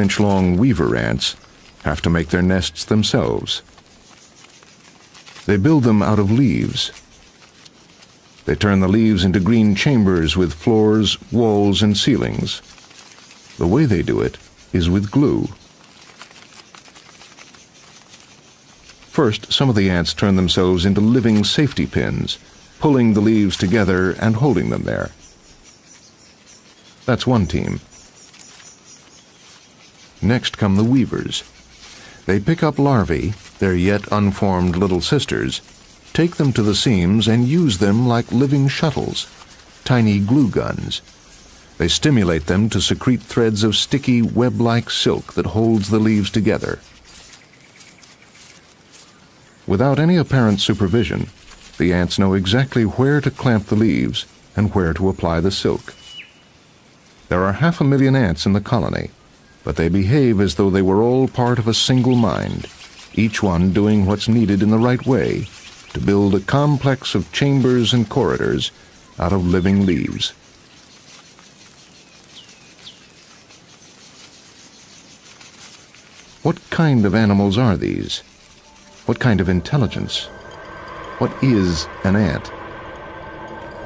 4-inch-long weaver ants have to make their nests themselves. They build them out of leaves. They turn the leaves into green chambers with floors, walls, and ceilings. The way they do it is with glue. First, some of the ants turn themselves into living safety pins, pulling the leaves together and holding them there. That's one team. Next come the weavers. They pick up larvae, their yet unformed little sisters, take them to the seams and use them like living shuttles, tiny glue guns. They stimulate them to secrete threads of sticky, web-like silk that holds the leaves together. Without any apparent supervision, the ants know exactly where to clamp the leaves and where to apply the silk. There are 500,000 ants in the colony, but they behave as though they were all part of a single mind, each one doing what's needed in the right way to build a complex of chambers and corridors out of living leaves. What kind of animals are these? What kind of intelligence? What is an ant?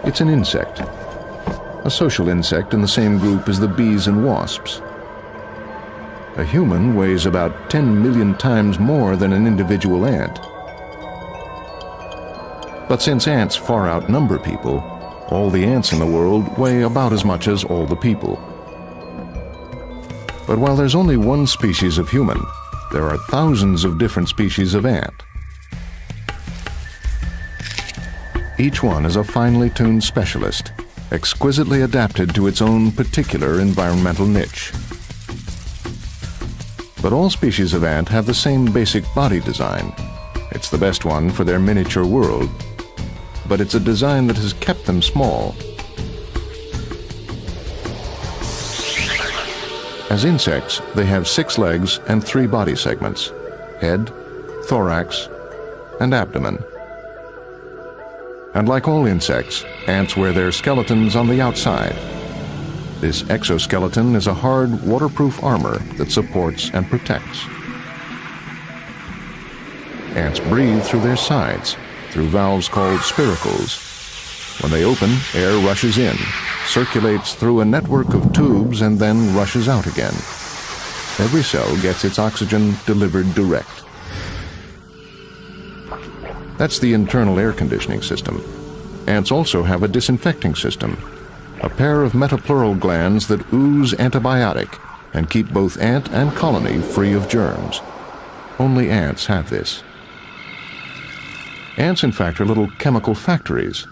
It's an insect, a social insect in the same group as the bees and wasps. A human weighs about 10 million times more than an individual ant. But since ants far outnumber people, all the ants in the world weigh about as much as all the people. But while there's only one species of human, there are thousands of different species of ant. Each one is a finely tuned specialist, exquisitely adapted to its own particular environmental niche. But all species of ant have the same basic body design. It's the best one for their miniature world, but it's a design that has kept them small. As insects, they have 6 legs and 3 body segments: head, thorax, and abdomen. And like all insects, ants wear their skeletons on the outside. This exoskeleton is a hard, waterproof armor that supports and protects. Ants breathe through their sides, through valves called spiracles. When they open, air rushes in, circulates through a network of tubes, and then rushes out again. Every cell gets its oxygen delivered direct. That's the internal air conditioning system. Ants also have a disinfecting system, a pair of metapleural glands that ooze antibiotic and keep both ant and colony free of germs. Only ants have this. Ants, in fact, are little chemical factories.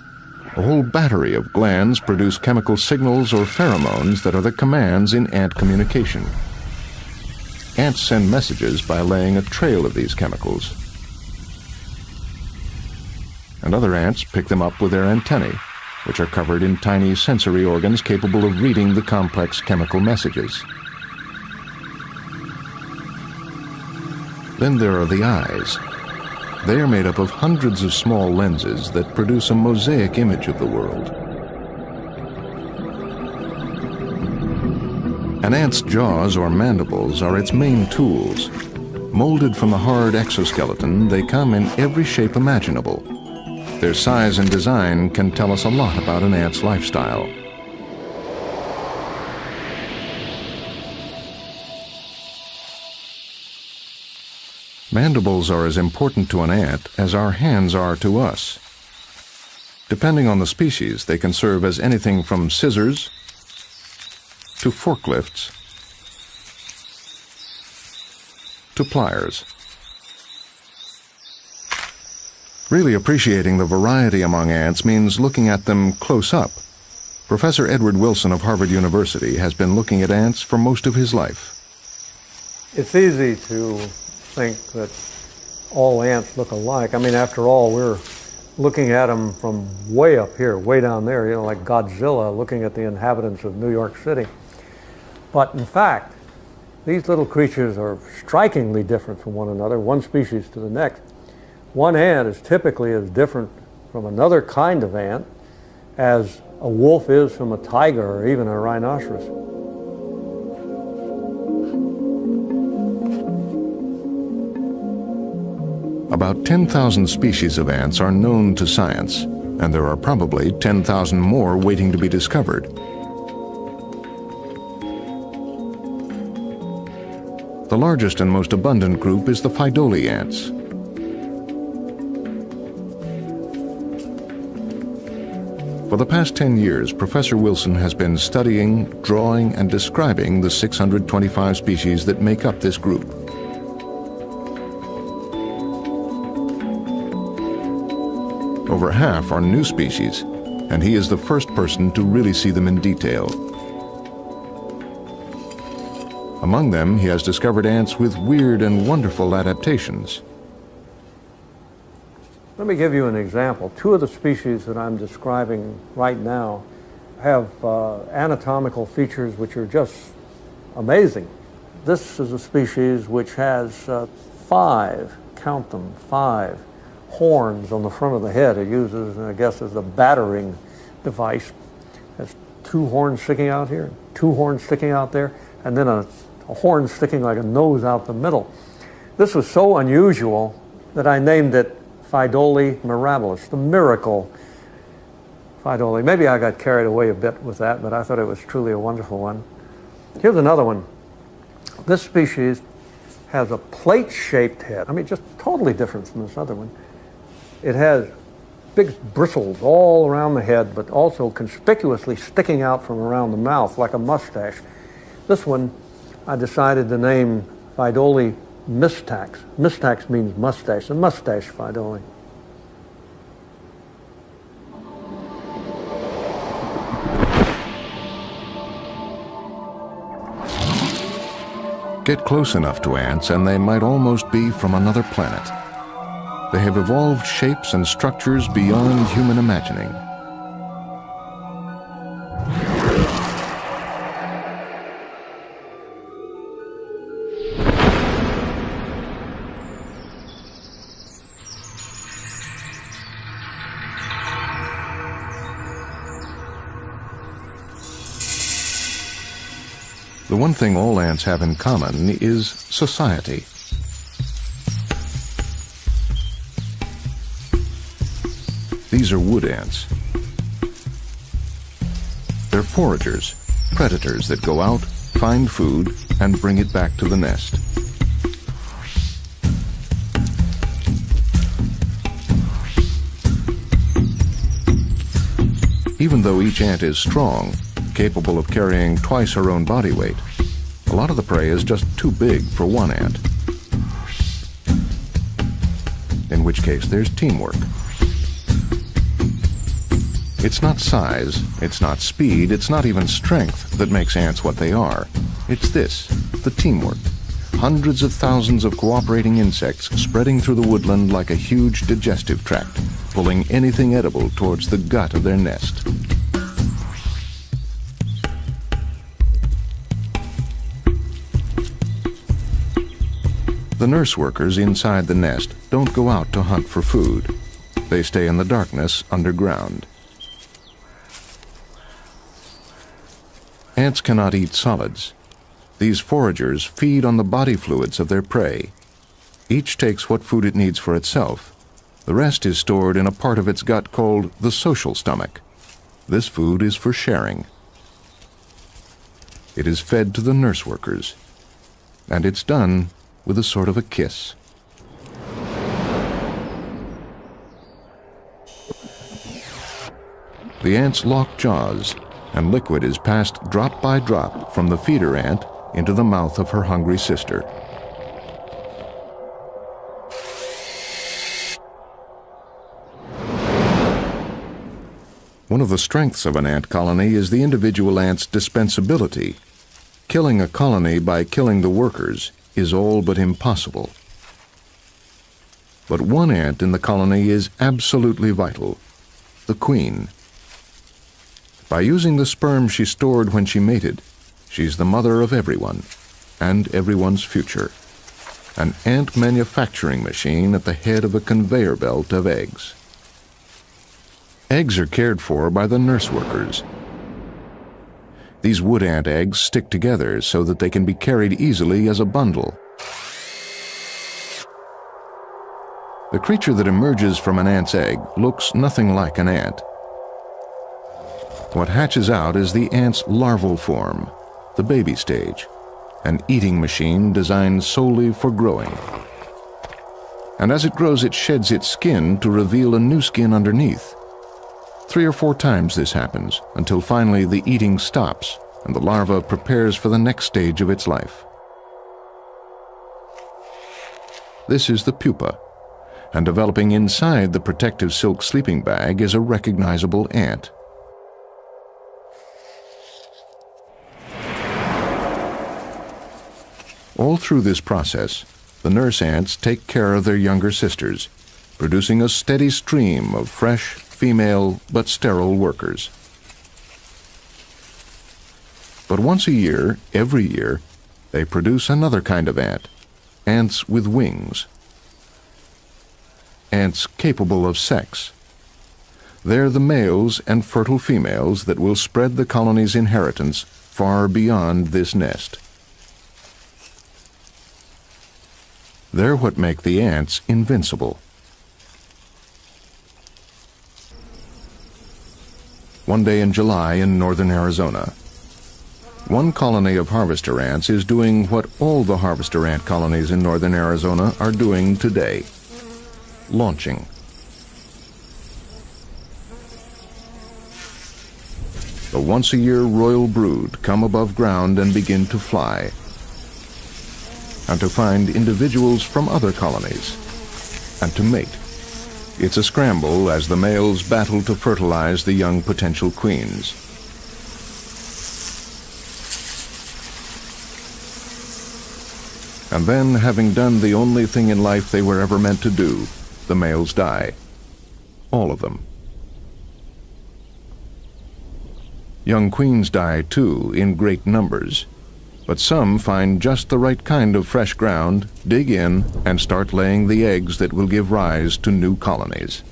A whole battery of glands produce chemical signals or pheromones that are the commands in ant communication. Ants send messages by laying a trail of these chemicals. And other ants pick them up with their antennae, which are covered in tiny sensory organs capable of reading the complex chemical messages. Then there are the eyes. They are made up of hundreds of small lenses that produce a mosaic image of the world. An ant's jaws or mandibles are its main tools. Molded from the hard exoskeleton, they come in every shape imaginable. Their size and design can tell us a lot about an ant's lifestyle. Mandibles are as important to an ant as our hands are to us. Depending on the species, they can serve as anything from scissors to forklifts to pliers. Really appreciating the variety among ants means looking at them close up. Professor Edward Wilson of Harvard University has been looking at ants for most of his life. It's easy to think that all ants look alike. I mean, after all, we're looking at them from way up here, way down there, you know, like Godzilla looking at the inhabitants of New York City. But in fact, these little creatures are strikingly different from one another, one species to the next. One ant is typically as different from another kind of ant as a wolf is from a tiger or even a rhinoceros. About 10,000 species of ants are known to science, and there are probably 10,000 more waiting to be discovered. The largest and most abundant group is the Pheidole ants. For the past 10 years, Professor Wilson has been studying, drawing, and describing the 625 species that make up this group. Over half are new species, and he is the first person to really see them in detail. Among them, he has discovered ants with weird and wonderful adaptations. Let me give you an example. Two of the species that I'm describing right now have anatomical features which are just amazing. This is a species which has count them, five horns on the front of the head. It uses, I guess, as a battering device. It has two horns sticking out here, two horns sticking out there, and then a horn sticking like a nose out the middle. This was so unusual that I named it Pheidole mirabilis, the miracle Pheidole. Maybe I got carried away a bit with that, but I thought it was truly a wonderful one. Here's another one. This species has a plate-shaped head. I mean, just totally different from this other one. It has big bristles all around the head, but also conspicuously sticking out from around the mouth like a mustache. This one I decided to name Pheidole mistax. Mistax means mustache, the mustache Pheidole. Get close enough to ants and they might almost be from another planet. They have evolved shapes and structures beyond human imagining. The one thing all ants have in common is society. These are wood ants. They're foragers, predators that go out, find food, and bring it back to the nest. Even though each ant is strong, capable of carrying twice her own body weight, a lot of the prey is just too big for one ant. In which case there's teamwork. It's not size, it's not speed, it's not even strength that makes ants what they are. It's this, the teamwork. Hundreds of thousands of cooperating insects spreading through the woodland like a huge digestive tract, pulling anything edible towards the gut of their nest. The nurse workers inside the nest don't go out to hunt for food. They stay in the darkness underground. Ants cannot eat solids. These foragers feed on the body fluids of their prey. Each takes what food it needs for itself. The rest is stored in a part of its gut called the social stomach. This food is for sharing. It is fed to the nurse workers, and it's done with a sort of a kiss. The ants lock jaws, and liquid is passed drop by drop from the feeder ant into the mouth of her hungry sister. One of the strengths of an ant colony is the individual ant's dispensability. Killing a colony by killing the workers is all but impossible. But one ant in the colony is absolutely vital, the queen. By using the sperm she stored when she mated, she's the mother of everyone, and everyone's future. An ant manufacturing machine at the head of a conveyor belt of eggs. Eggs are cared for by the nurse workers. These wood ant eggs stick together so that they can be carried easily as a bundle. The creature that emerges from an ant's egg looks nothing like an ant. What hatches out is the ant's larval form, the baby stage, an eating machine designed solely for growing. And as it grows, it sheds its skin to reveal a new skin underneath. 3 or 4 times this happens, until finally the eating stops and the larva prepares for the next stage of its life. This is the pupa, and developing inside the protective silk sleeping bag is a recognizable ant. All through this process, the nurse ants take care of their younger sisters, producing a steady stream of fresh, female, but sterile workers. But once a year, every year, they produce another kind of ant, ants with wings. Ants capable of sex. They're the males and fertile females that will spread the colony's inheritance far beyond this nest. They're what make the ants invincible. One day in July in northern Arizona, one colony of harvester ants is doing what all the harvester ant colonies in northern Arizona are doing today: launching. The once-a-year royal brood come above ground and begin to fly, and to find individuals from other colonies, and to mate. It's a scramble as the males battle to fertilize the young potential queens. And then, having done the only thing in life they were ever meant to do, the males die. All of them. Young queens die too, in great numbers. But some find just the right kind of fresh ground, dig in, and start laying the eggs that will give rise to new colonies.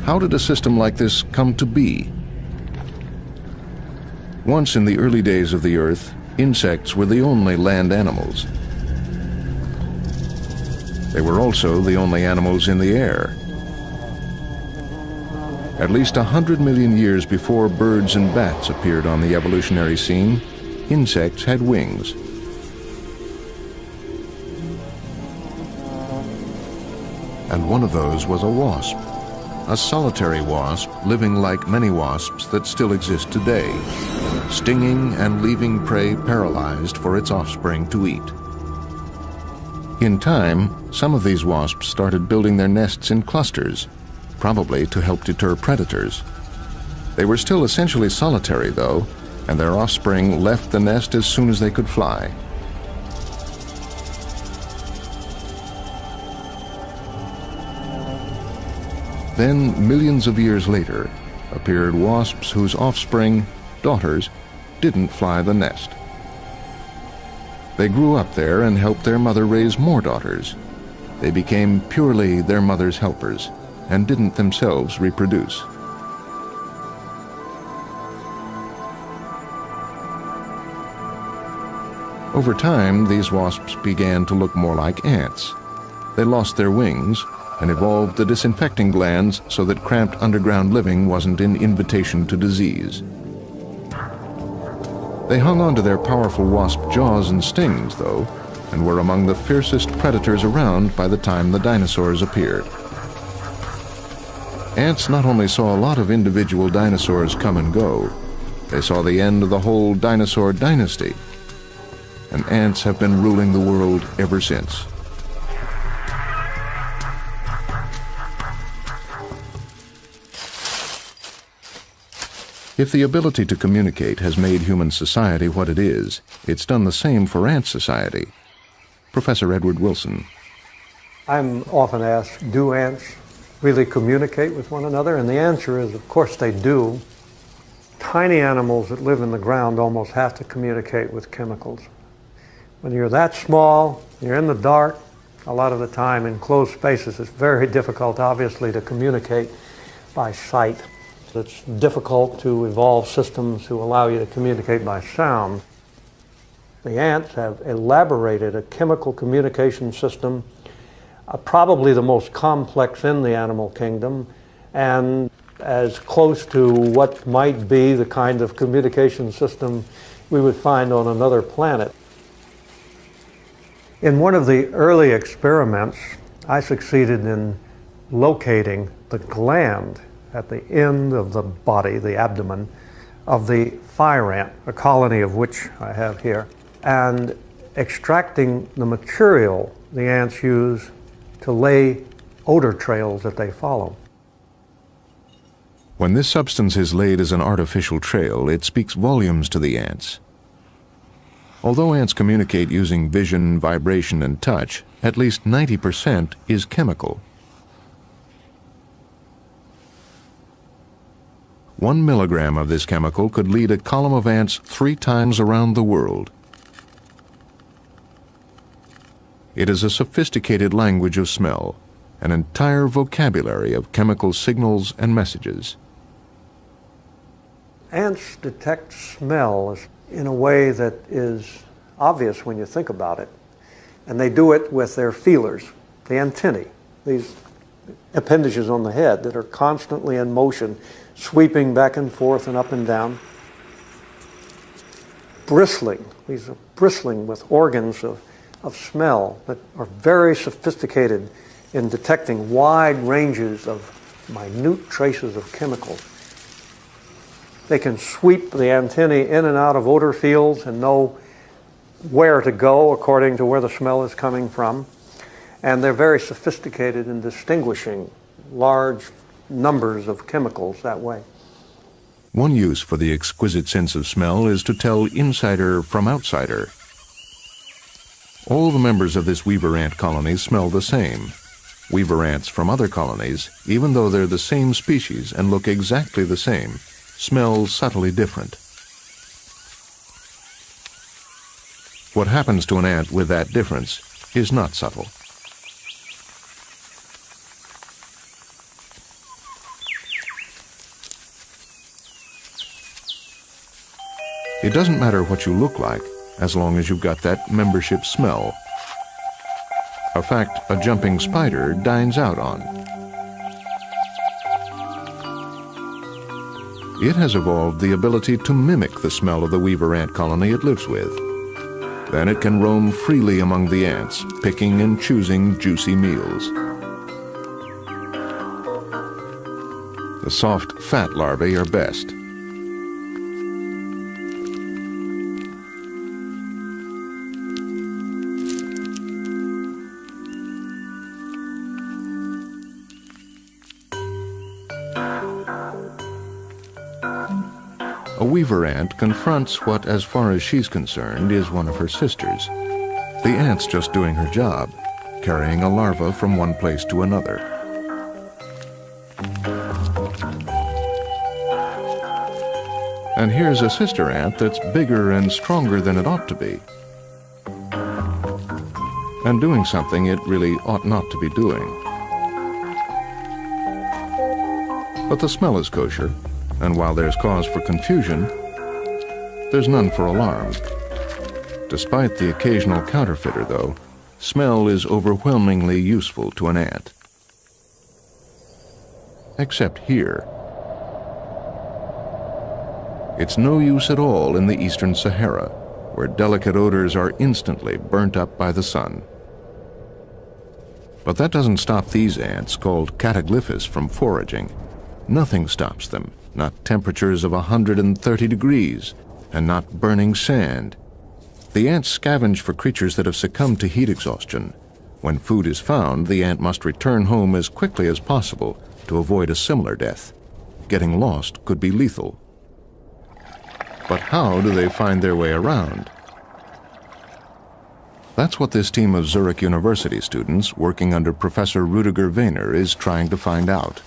How did a system like this come to be? Once in the early days of the Earth, insects were the only land animals. They were also the only animals in the air. At least 100 million years before birds and bats appeared on the evolutionary scene, insects had wings. And one of those was a wasp, a solitary wasp living like many wasps that still exist today, stinging and leaving prey paralyzed for its offspring to eat. In time, some of these wasps started building their nests in clusters, probably to help deter predators. They were still essentially solitary, though, and their offspring left the nest as soon as they could fly. Then, millions of years later, appeared wasps whose offspring, daughters, didn't fly the nest. They grew up there and helped their mother raise more daughters. They became purely their mother's helpers, and didn't themselves reproduce. Over time, these wasps began to look more like ants. They lost their wings and evolved the disinfecting glands so that cramped underground living wasn't an invitation to disease. They hung on to their powerful wasp jaws and stings, though, and were among the fiercest predators around by the time the dinosaurs appeared. Ants not only saw a lot of individual dinosaurs come and go, they saw the end of the whole dinosaur dynasty. And ants have been ruling the world ever since. If the ability to communicate has made human society what it is, it's done the same for ant society. Professor Edward Wilson. I'm often asked, do ants really communicate with one another? And the answer is, of course they do. Tiny animals that live in the ground almost have to communicate with chemicals. When you're that small, you're in the dark, a lot of the time in closed spaces, it's very difficult, obviously, to communicate by sight. It's difficult to evolve systems to allow you to communicate by sound. The ants have elaborated a chemical communication system, probably the most complex in the animal kingdom, and as close to what might be the kind of communication system we would find on another planet. In one of the early experiments, I succeeded in locating the gland at the end of the body, the abdomen, of the fire ant, a colony of which I have here, and extracting the material the ants use to lay odor trails that they follow. When this substance is laid as an artificial trail, it speaks volumes to the ants. Although ants communicate using vision, vibration, and touch, at least 90% is chemical. 1 milligram of this chemical could lead a column of ants 3 times around the world. It is a sophisticated language of smell, an entire vocabulary of chemical signals and messages. Ants detect smell in a way that is obvious when you think about it. And they do it with their feelers, the antennae, these appendages on the head that are constantly in motion, sweeping back and forth and up and down. Bristling, these are bristling with organs of smell that are very sophisticated in detecting wide ranges of minute traces of chemicals. They can sweep the antennae in and out of odor fields and know where to go according to where the smell is coming from. And they're very sophisticated in distinguishing large numbers of chemicals that way. One use for the exquisite sense of smell is to tell insider from outsider. All the members of this weaver ant colony smell the same. Weaver ants from other colonies, even though they're the same species and look exactly the same, smell subtly different. What happens to an ant with that difference is not subtle. It doesn't matter what you look like, as long as you've got that membership smell. A fact a jumping spider dines out on. It has evolved the ability to mimic the smell of the weaver ant colony it lives with. Then it can roam freely among the ants, picking and choosing juicy meals. The soft, fat larvae are best. A weaver ant confronts what, as far as she's concerned, is one of her sisters. The ant's just doing her job, carrying a larva from one place to another. And here's a sister ant that's bigger and stronger than it ought to be, and doing something it really ought not to be doing. But the smell is kosher, and while there's cause for confusion, there's none for alarm. Despite the occasional counterfeiter, though, smell is overwhelmingly useful to an ant. Except here. It's no use at all in the eastern Sahara, where delicate odors are instantly burnt up by the sun. But that doesn't stop these ants, called cataglyphus, from foraging. Nothing stops them. Not temperatures of 130 degrees, and not burning sand. The ants scavenge for creatures that have succumbed to heat exhaustion. When food is found, the ant must return home as quickly as possible to avoid a similar death. Getting lost could be lethal. But how do they find their way around? That's what this team of Zurich University students, working under Professor Rüdiger Wehner, is trying to find out.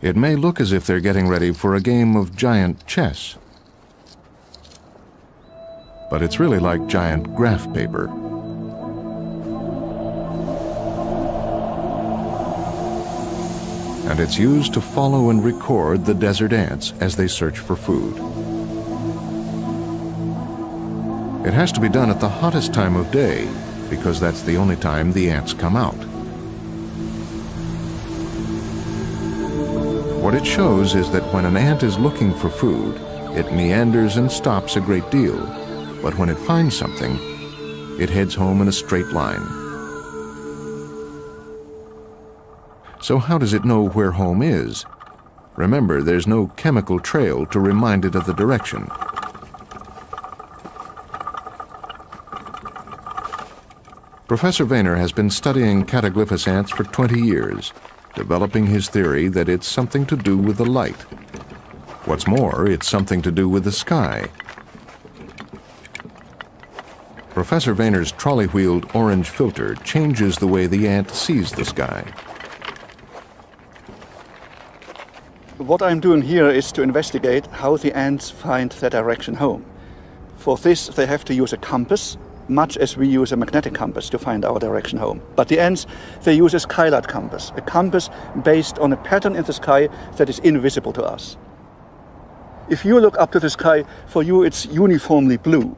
It may look as if they're getting ready for a game of giant chess, but it's really like giant graph paper. and it's used to follow and record the desert ants as they search for food. It has to be done at the hottest time of day, because that's the only time the ants come out. What it shows is that when an ant is looking for food, it meanders and stops a great deal, but when it finds something, it heads home in a straight line. So how does it know where home is? Remember, there's no chemical trail to remind it of the direction. Professor Wehner has been studying cataglyphus ants for 20 years, developing his theory that it's something to do with the light. What's more, it's something to do with the sky. Professor Wehner's trolley-wheeled orange filter changes the way the ant sees the sky. What I'm doing here is to investigate how the ants find their direction home. For this, they have to use a compass, much as we use a magnetic compass to find our direction home. But the ants, they use a skylight compass, a compass based on a pattern in the sky that is invisible to us. If you look up to the sky, for you it's uniformly blue.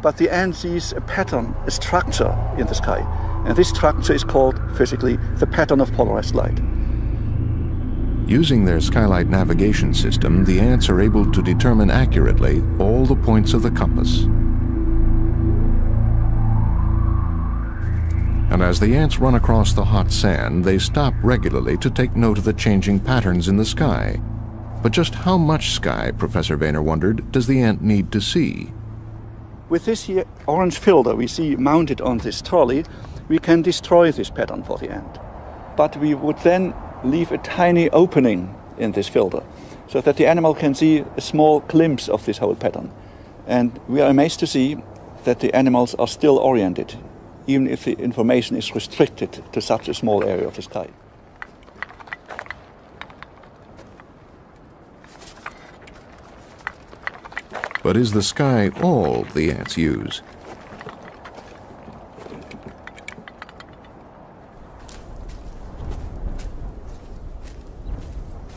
But the ant sees a pattern, a structure in the sky. And this structure is called, physically, the pattern of polarized light. Using their skylight navigation system, the ants are able to determine accurately all the points of the compass. And as the ants run across the hot sand, they stop regularly to take note of the changing patterns in the sky. But just how much sky, Professor Wehner wondered, does the ant need to see? With this here orange filter we see mounted on this trolley, we can destroy this pattern for the ant. But we would then leave a tiny opening in this filter so that the animal can see a small glimpse of this whole pattern. And we are amazed to see that the animals are still oriented, even if the information is restricted to such a small area of the sky. But is the sky all the ants use?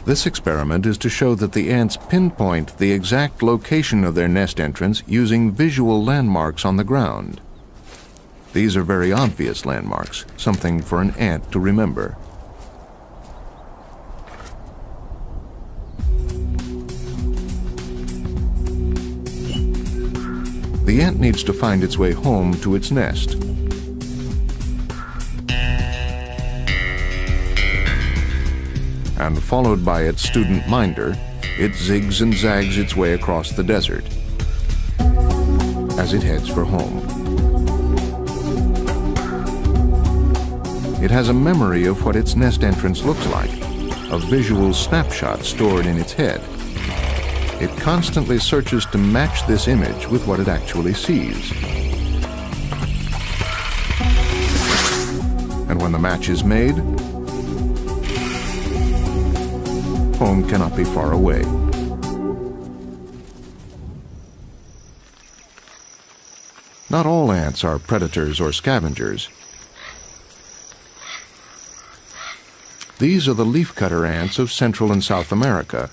This experiment is to show that the ants pinpoint the exact location of their nest entrance using visual landmarks on the ground. These are very obvious landmarks, something for an ant to remember. The ant needs to find its way home to its nest. And followed by its student minder, it zigs and zags its way across the desert as it heads for home. It has a memory of what its nest entrance looks like, a visual snapshot stored in its head. It constantly searches to match this image with what it actually sees. And when the match is made, home cannot be far away. Not all ants are predators or scavengers. These are the leafcutter ants of Central and South America,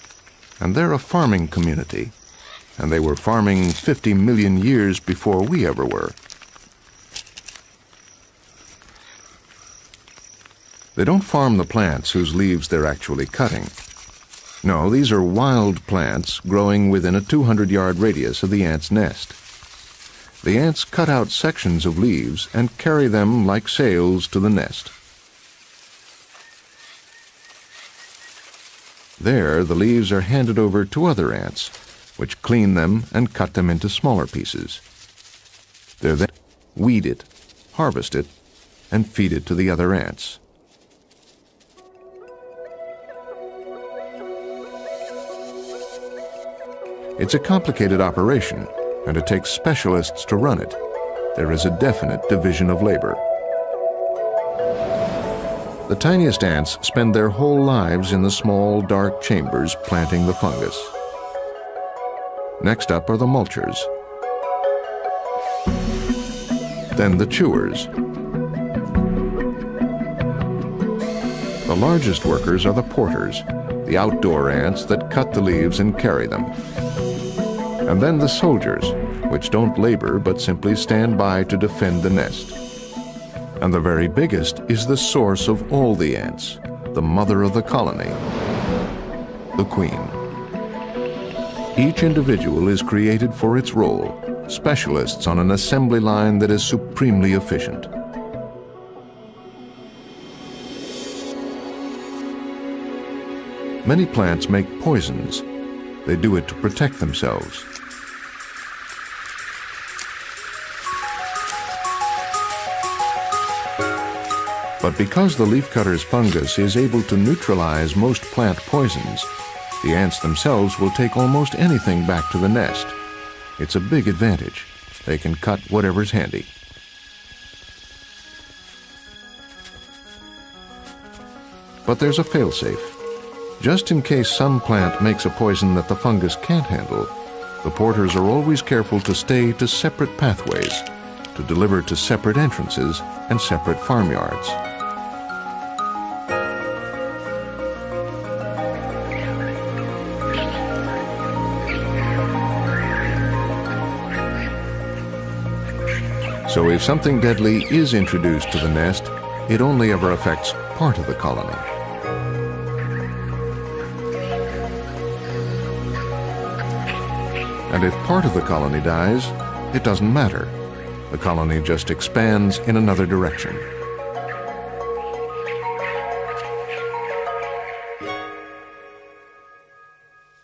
and they're a farming community, and they were farming 50 million years before we ever were. They don't farm the plants whose leaves they're actually cutting. No, these are wild plants growing within a 200-yard radius of the ant's nest. The ants cut out sections of leaves and carry them like sails to the nest. There, the leaves are handed over to other ants, which clean them and cut them into smaller pieces. They then weed it, harvest it, and feed it to the other ants. It's a complicated operation, and it takes specialists to run it. There is a definite division of labor. The tiniest ants spend their whole lives in the small, dark chambers planting the fungus. Next up are the mulchers. Then the chewers. The largest workers are the porters, the outdoor ants that cut the leaves and carry them. And then the soldiers, which don't labor but simply stand by to defend the nest. And the very biggest is the source of all the ants, the mother of the colony, the queen. Each individual is created for its role, specialists on an assembly line that is supremely efficient. Many plants make poisons. They do it to protect themselves. But because the leafcutter's fungus is able to neutralize most plant poisons, the ants themselves will take almost anything back to the nest. It's a big advantage. They can cut whatever's handy. But there's a failsafe. Just in case some plant makes a poison that the fungus can't handle, the porters are always careful to stay to separate pathways, to deliver to separate entrances and separate farmyards. So if something deadly is introduced to the nest, it only ever affects part of the colony. And if part of the colony dies, it doesn't matter. The colony just expands in another direction.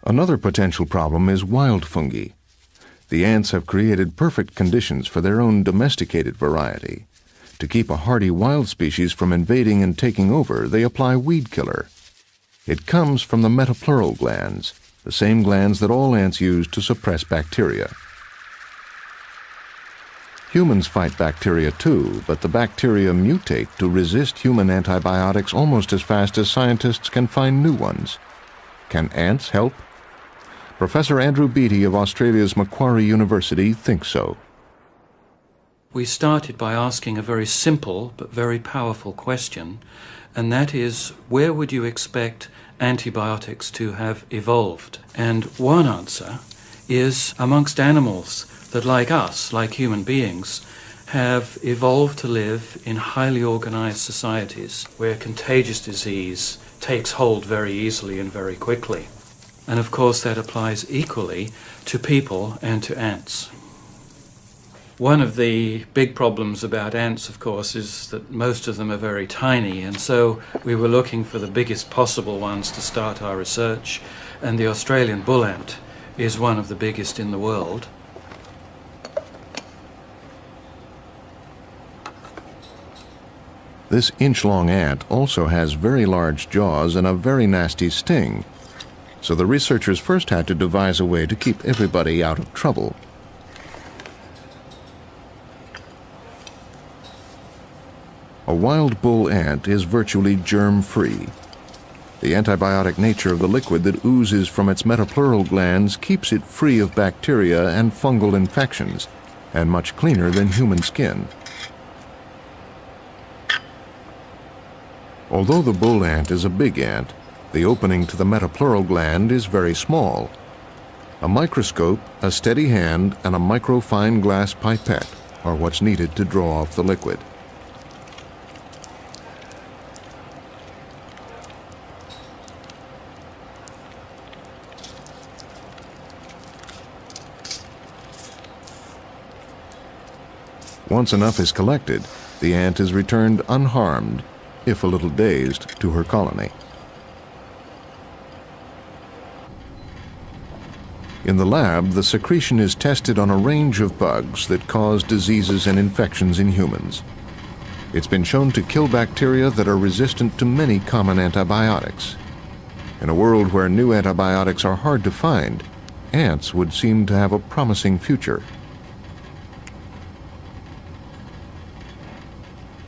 Another potential problem is wild fungi. The ants have created perfect conditions for their own domesticated variety. To keep a hardy wild species from invading and taking over, they apply weed killer. It comes from the metapleural glands, the same glands that all ants use to suppress bacteria. Humans fight bacteria too, but the bacteria mutate to resist human antibiotics almost as fast as scientists can find new ones. Can ants help? Professor Andrew Beattie of Australia's Macquarie University thinks so. We started by asking a very simple but very powerful question, and that is, where would you expect antibiotics to have evolved? And one answer is amongst animals that, like us, like human beings, have evolved to live in highly organized societies where contagious disease takes hold very easily and very quickly. And of course that applies equally to people and to ants. One of the big problems about ants, of course, is that most of them are very tiny, and so we were looking for the biggest possible ones to start our research, and the Australian bull ant is one of the biggest in the world. This inch-long ant also has very large jaws and a very nasty sting, so the researchers first had to devise a way to keep everybody out of trouble. A wild bull ant is virtually germ-free. The antibiotic nature of the liquid that oozes from its metapleural glands keeps it free of bacteria and fungal infections, and much cleaner than human skin. Although the bull ant is a big ant, the opening to the metapleural gland is very small. A microscope, a steady hand, and a microfine glass pipette are what's needed to draw off the liquid. Once enough is collected, the ant is returned unharmed, if a little dazed, to her colony. In the lab, the secretion is tested on a range of bugs that cause diseases and infections in humans. It's been shown to kill bacteria that are resistant to many common antibiotics. In a world where new antibiotics are hard to find, ants would seem to have a promising future.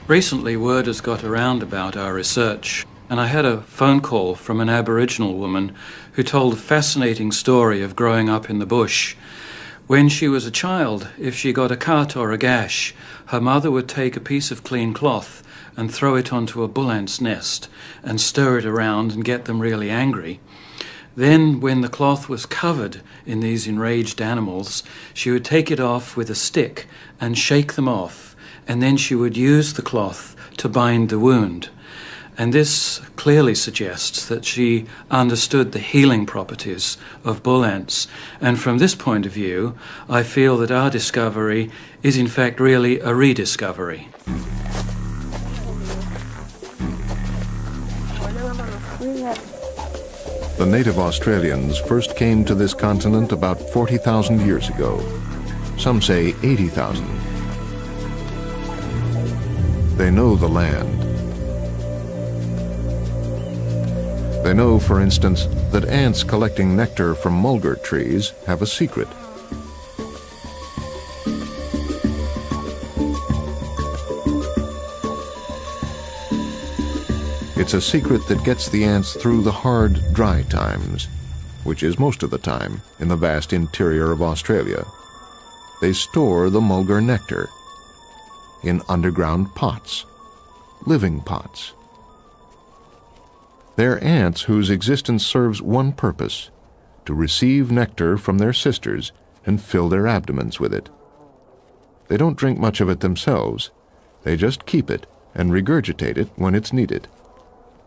Recently, word has got around about our research, and I had a phone call from an Aboriginal woman who told a fascinating story of growing up in the bush. When she was a child, if she got a cut or a gash, her mother would take a piece of clean cloth and throw it onto a bull ant's nest and stir it around and get them really angry. Then, when the cloth was covered in these enraged animals, she would take it off with a stick and shake them off, and then she would use the cloth to bind the wound. And this clearly suggests that she understood the healing properties of bull ants. And from this point of view, I feel that our discovery is in fact really a rediscovery. The native Australians first came to this continent about 40,000 years ago. Some say 80,000. They know the land. They know, for instance, that ants collecting nectar from mulga trees have a secret. It's a secret that gets the ants through the hard, dry times, which is most of the time in the vast interior of Australia. They store the mulga nectar in underground pots, living pots. They're ants whose existence serves one purpose: to receive nectar from their sisters and fill their abdomens with it. They don't drink much of it themselves. They just keep it and regurgitate it when it's needed,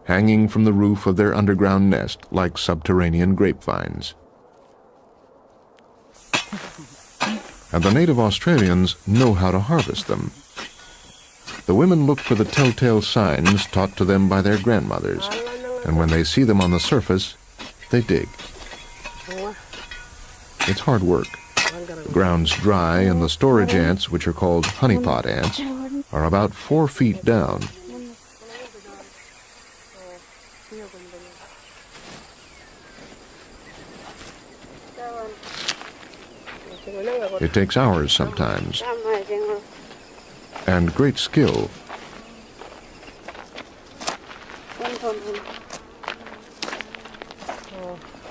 hanging from the roof of their underground nest like subterranean grapevines. And the native Australians know how to harvest them. The women look for the telltale signs taught to them by their grandmothers, and when they see them on the surface, they dig. It's hard work. The ground's dry, and the storage ants, which are called honeypot ants, are about 4 feet down. It takes hours sometimes, and great skill.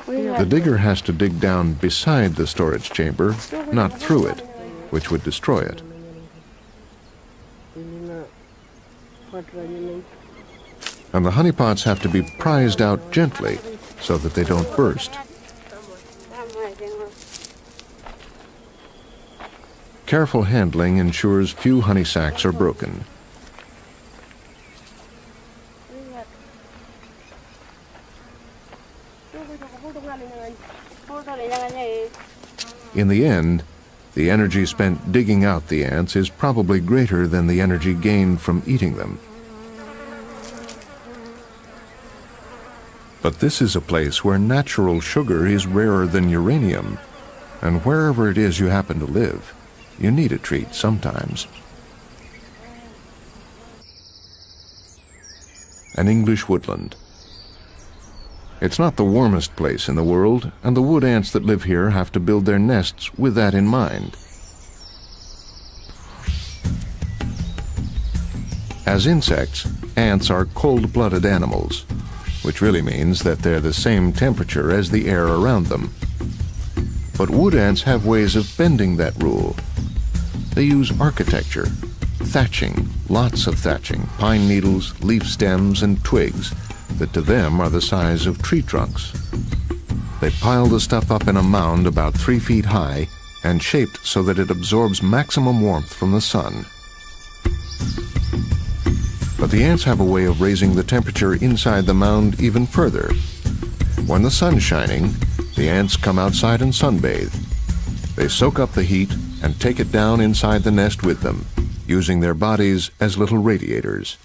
The digger has to dig down beside the storage chamber, not through it, which would destroy it. And the honeypots have to be prized out gently so that they don't burst. Careful handling ensures few honey sacs are broken. In the end, the energy spent digging out the ants is probably greater than the energy gained from eating them. But this is a place where natural sugar is rarer than uranium, and wherever it is you happen to live, you need a treat sometimes. An English woodland. It's not the warmest place in the world, and the wood ants that live here have to build their nests with that in mind. As insects, ants are cold-blooded animals, which really means that they're the same temperature as the air around them. But wood ants have ways of bending that rule. They use architecture, thatching, lots of thatching, pine needles, leaf stems, and twigs that to them are the size of tree trunks. They pile the stuff up in a mound about 3 feet high and shaped so that it absorbs maximum warmth from the sun. But the ants have a way of raising the temperature inside the mound even further. When the sun's shining, the ants come outside and sunbathe. They soak up the heat and take it down inside the nest with them, using their bodies as little radiators.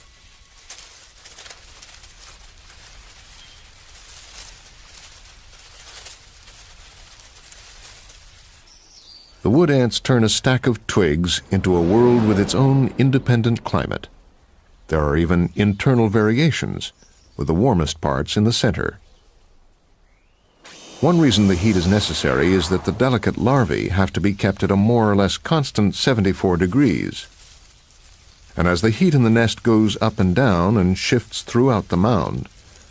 The wood ants turn a stack of twigs into a world with its own independent climate. There are even internal variations, with the warmest parts in the center. One reason the heat is necessary is that the delicate larvae have to be kept at a more or less constant 74 degrees. And as the heat in the nest goes up and down and shifts throughout the mound,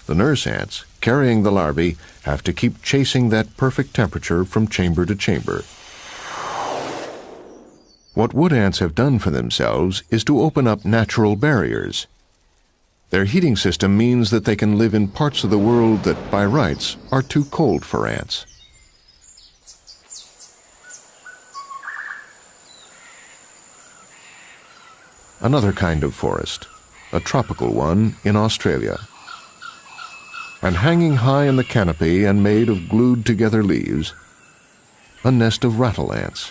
the nurse ants, carrying the larvae, have to keep chasing that perfect temperature from chamber to chamber. What wood ants have done for themselves is to open up natural barriers, Their heating system means that they can live in parts of the world that, by rights, are too cold for ants. Another kind of forest, a tropical one in Australia. And hanging high in the canopy and made of glued together leaves, a nest of rattle ants.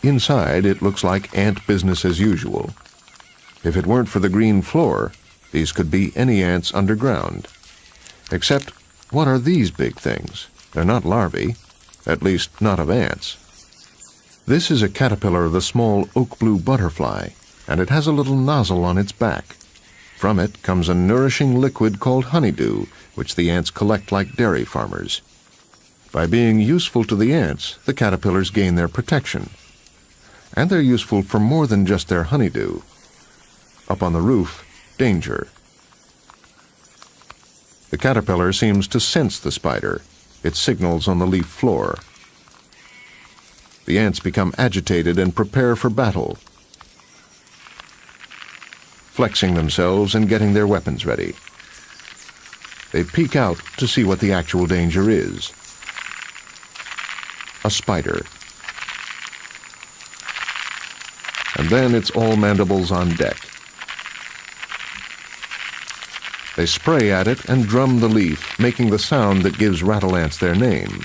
Inside, it looks like ant business as usual. If it weren't for the green floor, these could be any ants underground. Except, what are these big things? They're not larvae, at least not of ants. This is a caterpillar of the small oak blue butterfly, and it has a little nozzle on its back. From it comes a nourishing liquid called honeydew, which the ants collect like dairy farmers. By being useful to the ants, the caterpillars gain their protection. And they're useful for more than just their honeydew. Up on the roof, danger. The caterpillar seems to sense the spider. It signals on the leaf floor. The ants become agitated and prepare for battle, flexing themselves and getting their weapons ready. They peek out to see what the actual danger is. A spider. And then it's all mandibles on deck. They spray at it and drum the leaf, making the sound that gives rattle ants their name.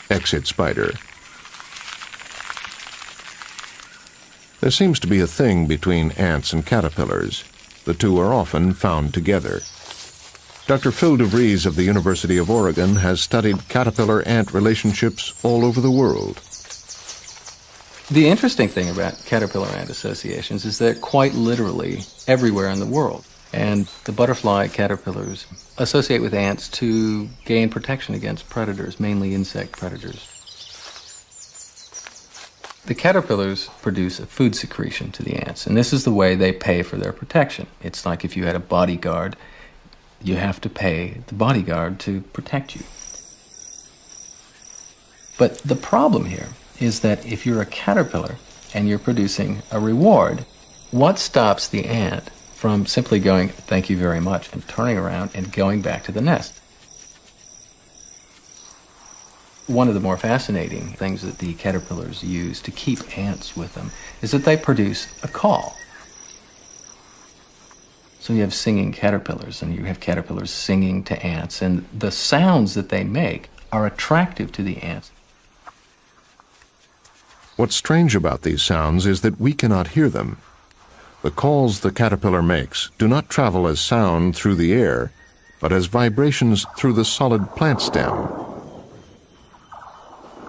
Exit spider. There seems to be a thing between ants and caterpillars. The two are often found together. Dr. Phil DeVries of the University of Oregon has studied caterpillar-ant relationships all over the world. The interesting thing about caterpillar-ant associations is they're quite literally everywhere in the world. And the butterfly caterpillars associate with ants to gain protection against predators, mainly insect predators. The caterpillars produce a food secretion to the ants, and this is the way they pay for their protection. It's like if you had a bodyguard, you have to pay the bodyguard to protect you. But the problem here is that if you're a caterpillar and you're producing a reward, what stops the ant from simply going, "Thank you very much," and turning around and going back to the nest? One of the more fascinating things that the caterpillars use to keep ants with them is that they produce a call. So you have singing caterpillars, and you have caterpillars singing to ants, and the sounds that they make are attractive to the ants. What's strange about these sounds is that we cannot hear them. The calls the caterpillar makes do not travel as sound through the air, but as vibrations through the solid plant stem.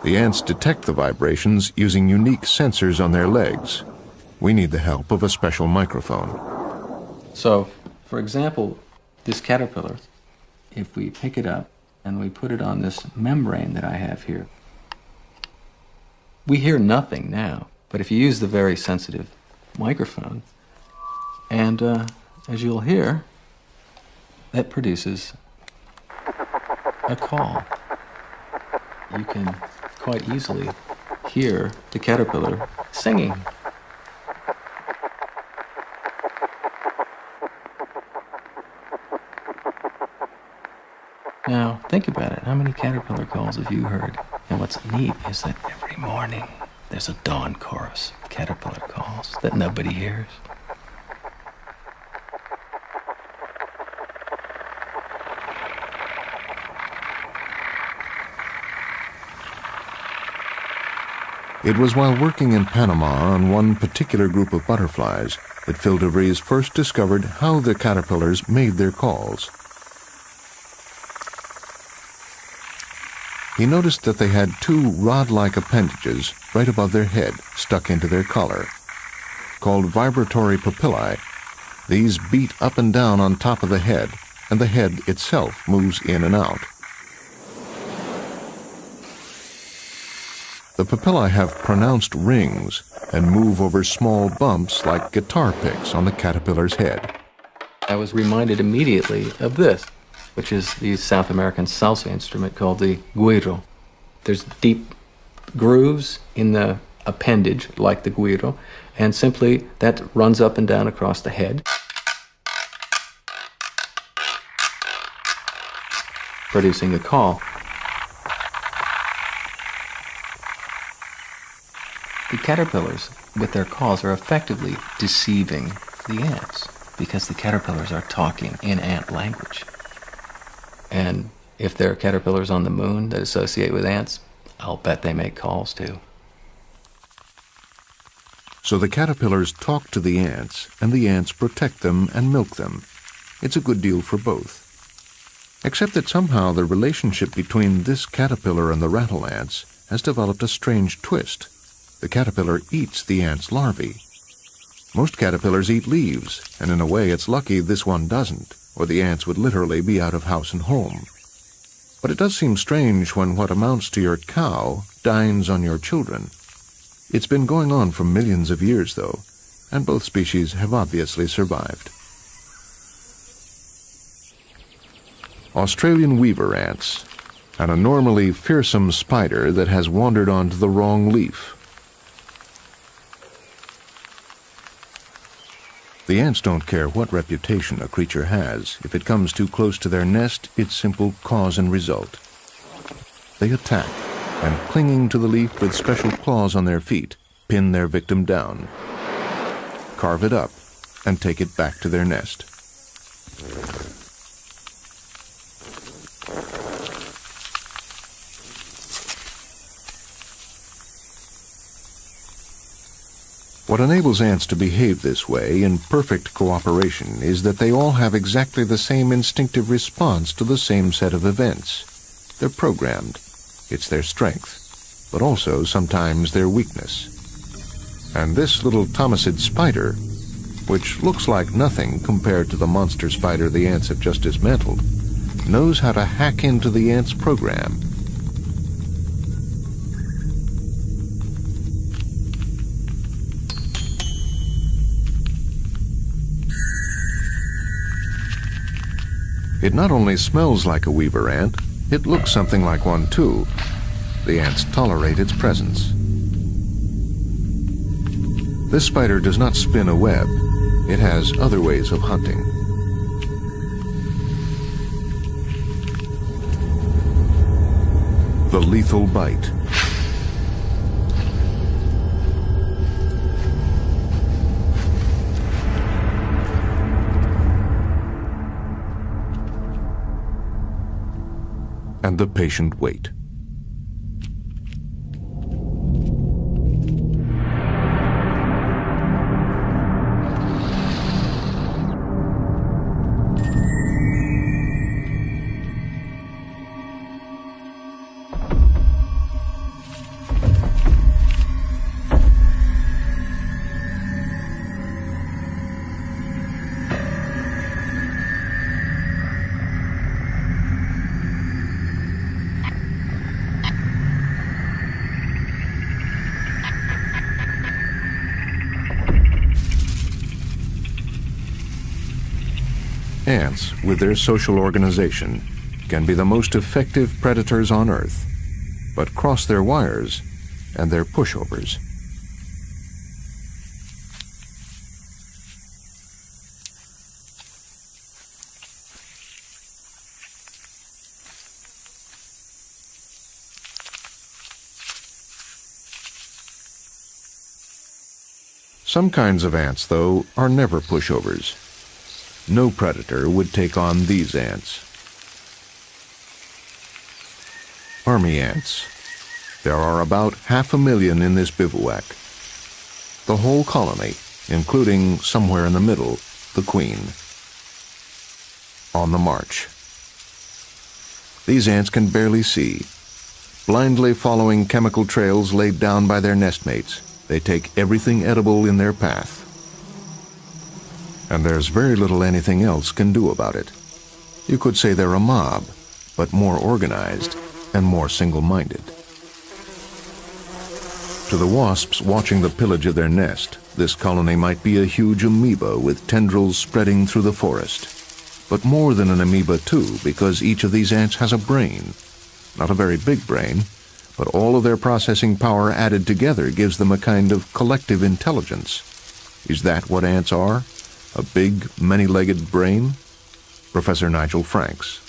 The ants detect the vibrations using unique sensors on their legs. We need the help of a special microphone. So, for example, this caterpillar, if we pick it up and we put it on this membrane that I have here, we hear nothing now. But if you use the very sensitive microphone, and as you'll hear, that produces a call. You can quite easily hear the caterpillar singing. Now, think about it. How many caterpillar calls have you heard? And what's neat is that every morning there's a dawn chorus of caterpillar calls that nobody hears. It was while working in Panama on one particular group of butterflies that Phil DeVries first discovered how the caterpillars made their calls. He noticed that they had two rod-like appendages right above their head, stuck into their collar. Called vibratory papillae, these beat up and down on top of the head, and the head itself moves in and out. The papillae have pronounced rings and move over small bumps like guitar picks on the caterpillar's head. I was reminded immediately of this. which is the South American salsa instrument called the güiro. There's deep grooves in the appendage, like the güiro, and simply that runs up and down across the head, producing a call. The caterpillars, with their calls, are effectively deceiving the ants, because the caterpillars are talking in ant language. And if there are caterpillars on the moon that associate with ants, I'll bet they make calls too. So the caterpillars talk to the ants, and the ants protect them and milk them. It's a good deal for both. Except that somehow the relationship between this caterpillar and the rattle ants has developed a strange twist. The caterpillar eats the ant's larvae. Most caterpillars eat leaves, and in a way it's lucky this one doesn't, or the ants would literally be out of house and home. But it does seem strange when what amounts to your cow dines on your children. It's been going on for millions of years, though, and both species have obviously survived. Australian weaver ants, and a normally fearsome spider that has wandered onto the wrong leaf. The ants don't care what reputation a creature has. If it comes too close to their nest, it's simple cause and result. They attack, and clinging to the leaf with special claws on their feet, pin their victim down, carve it up, and take it back to their nest. What enables ants to behave this way in perfect cooperation is that they all have exactly the same instinctive response to the same set of events. They're programmed. It's their strength, but also sometimes their weakness. And this little Thomasid spider, which looks like nothing compared to the monster spider the ants have just dismantled, knows how to hack into the ant's program. It not only smells like a weaver ant, it looks something like one too. The ants tolerate its presence. This spider does not spin a web. It has other ways of hunting. The lethal bite. And the patient wait. Ants, with their social organization, can be the most effective predators on Earth, but cross their wires and they're pushovers. Some kinds of ants, though, are never pushovers. No predator would take on these ants. Army ants. There are about 500,000 in this bivouac. The whole colony, including, somewhere in the middle, the queen. On the march. These ants can barely see. Blindly following chemical trails laid down by their nestmates, they take everything edible in their path. And there's very little anything else can do about it. You could say they're a mob, but more organized and more single-minded. To the wasps watching the pillage of their nest, this colony might be a huge amoeba with tendrils spreading through the forest. but more than an amoeba too, because each of these ants has a brain. Not a very big brain, but all of their processing power added together gives them a kind of collective intelligence. Is that what ants are? A big, many-legged brain? Professor Nigel Franks.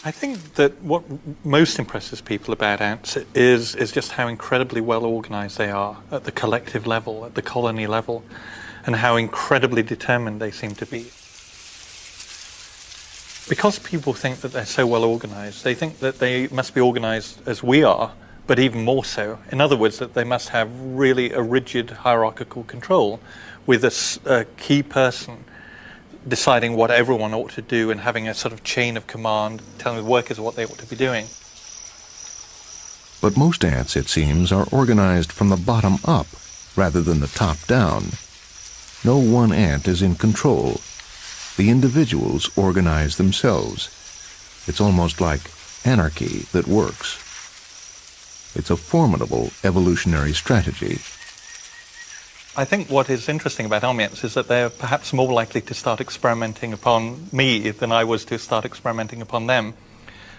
I think that what most impresses people about ants is just how incredibly well organized they are at the collective level, at the colony level, and how incredibly determined they seem to be. Because people think that they're so well organized, they think that they must be organized as we are, but even more so. In other words, that they must have really a rigid hierarchical control with a key person deciding what everyone ought to do and having a sort of chain of command, telling the workers what they ought to be doing. But most ants, it seems, are organized from the bottom up rather than the top down. No one ant is in control. The individuals organize themselves. It's almost like anarchy that works. It's a formidable evolutionary strategy. I think what is interesting about army ants is that they're perhaps more likely to start experimenting upon me than I was to start experimenting upon them.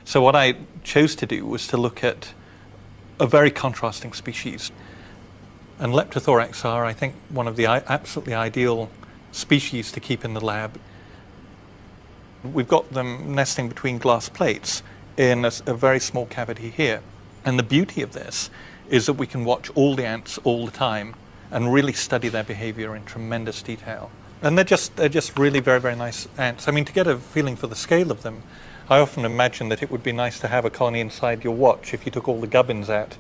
So what I chose to do was to look at a very contrasting species. And leptothorax are, I think, one of the absolutely ideal species to keep in the lab. We've got them nesting between glass plates in a very small cavity here. And the beauty of this is that we can watch all the ants all the time and really study their behavior in tremendous detail. And they're just really very, very nice ants. I mean, to get a feeling for the scale of them, I often imagine that it would be nice to have a colony inside your watch. If you took all the gubbins out,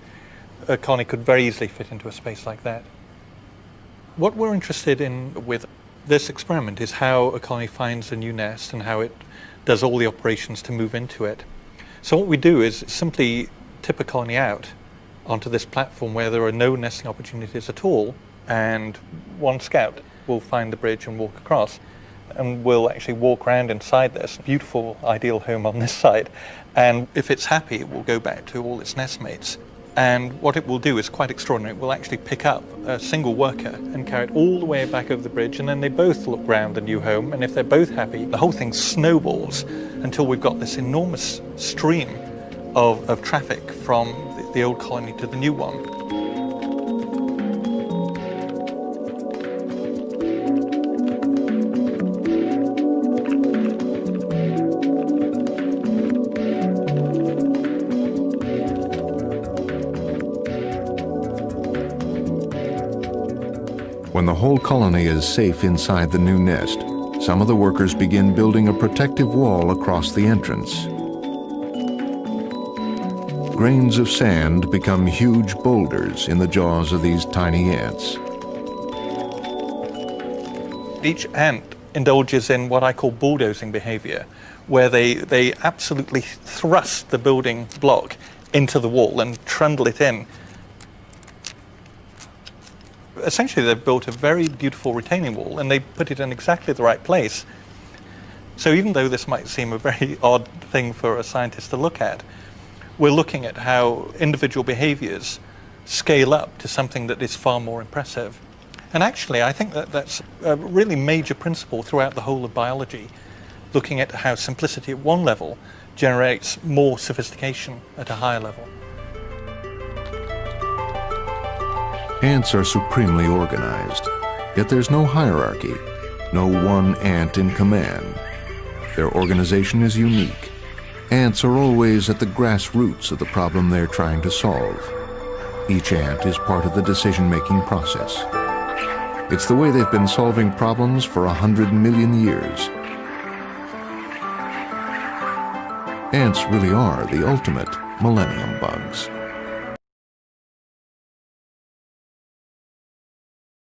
a colony could very easily fit into a space like that. What we're interested in with this experiment is how a colony finds a new nest and how it does all the operations to move into it. So what we do is simply tip a colony out onto this platform where there are no nesting opportunities at all, and one scout will find the bridge and walk across, and we'll actually walk around inside this beautiful ideal home on this side, and if it's happy it will go back to all its nestmates. And what it will do is quite extraordinary. It will actually pick up a single worker and carry it all the way back over the bridge, and then they both look round the new home, and if they're both happy, the whole thing snowballs until we've got this enormous stream of traffic from the old colony to the new one. When the whole colony is safe inside the new nest, some of the workers begin building a protective wall across the entrance. Grains of sand become huge boulders in the jaws of these tiny ants. Each ant indulges in what I call bulldozing behavior, where they absolutely thrust the building block into the wall and trundle it in. Essentially, they've built a very beautiful retaining wall, and they put it in exactly the right place. So even though this might seem a very odd thing for a scientist to look at, we're looking at how individual behaviors scale up to something that is far more impressive. And actually, I think that that's a really major principle throughout the whole of biology, looking at how simplicity at one level generates more sophistication at a higher level. Ants are supremely organized, yet there's no hierarchy, no one ant in command. Their organization is unique. Ants are always at the grassroots of the problem they're trying to solve. Each ant is part of the decision-making process. It's the way they've been solving problems for 100 million years. Ants really are the ultimate millennium bugs.